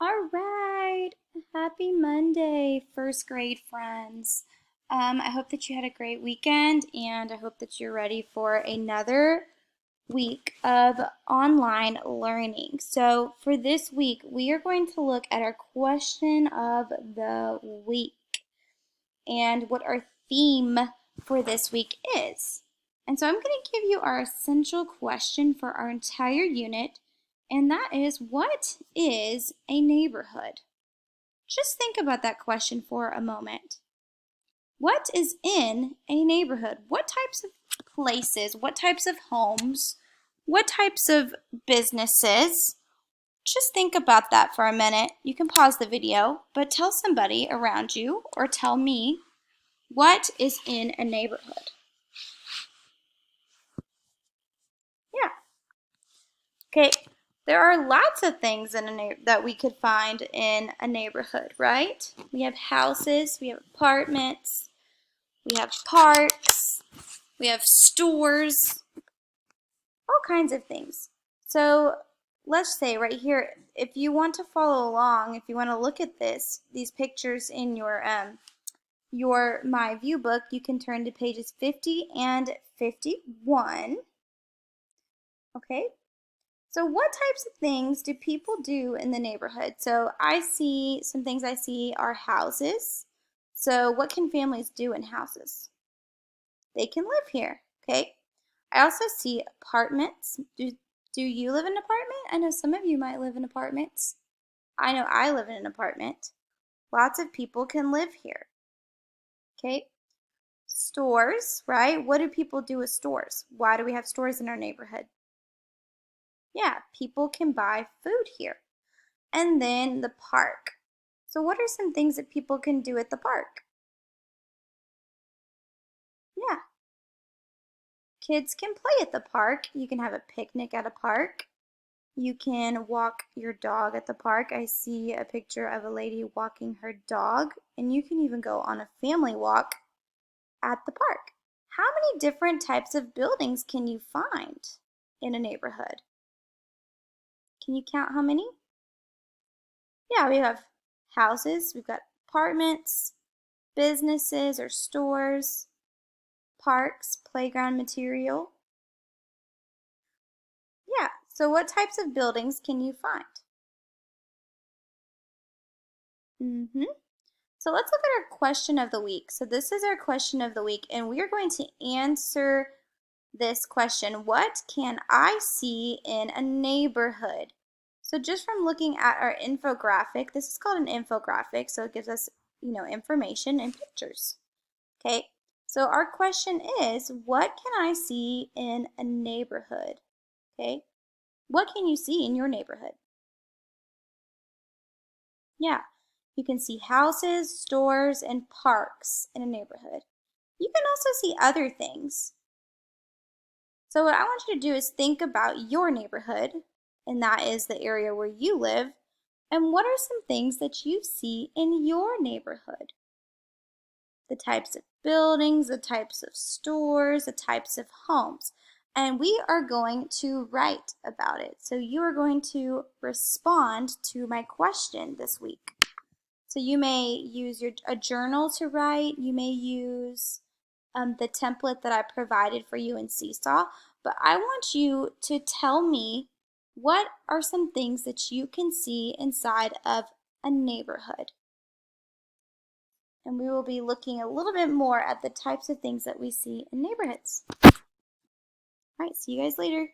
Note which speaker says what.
Speaker 1: All right. Happy Monday, first grade friends. I hope that you had a great weekend and I hope that you're ready for another week of online learning. So, for this week, we are going to look at our question of the week and what our theme for this week is. And so, I'm going to give you our essential question for our entire unit, and that is, what is a neighborhood? Just think about that question for a moment. What is in a neighborhood? What types of places, what types of homes, what types of businesses? Just think about that for a minute. You can pause the video, but tell somebody around you or tell me, what is in a neighborhood? Yeah. Okay. There are lots of things that we could find in a neighborhood, right? We have houses, we have apartments, we have parks, we have stores, all kinds of things. So let's say right here, if you want to follow along, if you want to look at these pictures in your My View book, you can turn to pages 50 and 51. Okay. So what types of things do people do in the neighborhood? So some things I see are houses. So what can families do in houses? They can live here, okay? I also see apartments. Do you live in an apartment? I know some of you might live in apartments. I know I live in an apartment. Lots of people can live here, okay? Stores, right? What do people do with stores? Why do we have stores in our neighborhood? Yeah, people can buy food here. And then the park. So what are some things that people can do at the park? Yeah, kids can play at the park. You can have a picnic at a park. You can walk your dog at the park. I see a picture of a lady walking her dog, and you can even go on a family walk at the park. How many different types of buildings can you find in a neighborhood? Can you count how many? Yeah, we have houses, we've got apartments, businesses or stores, parks, playground material. Yeah, so what types of buildings can you find? Mm-hmm. So let's look at our question of the week. So this is our question of the week, and we are going to answer this question. What can I see in a neighborhood? So just from looking at our infographic, this is called an infographic, so it gives us, information and pictures. Okay, so our question is, what can I see in a neighborhood? Okay, what can you see in your neighborhood? Yeah, you can see houses, stores, and parks in a neighborhood. You can also see other things. So what I want you to do is think about your neighborhood, and that is the area where you live, and what are some things that you see in your neighborhood? The types of buildings, the types of stores, the types of homes. And we are going to write about it. So you are going to respond to my question this week. So you may use a journal to write. You may use the template that I provided for you in Seesaw. But I want you to tell me, what are some things that you can see inside of a neighborhood? And we will be looking a little bit more at the types of things that we see in neighborhoods. All right, see you guys later.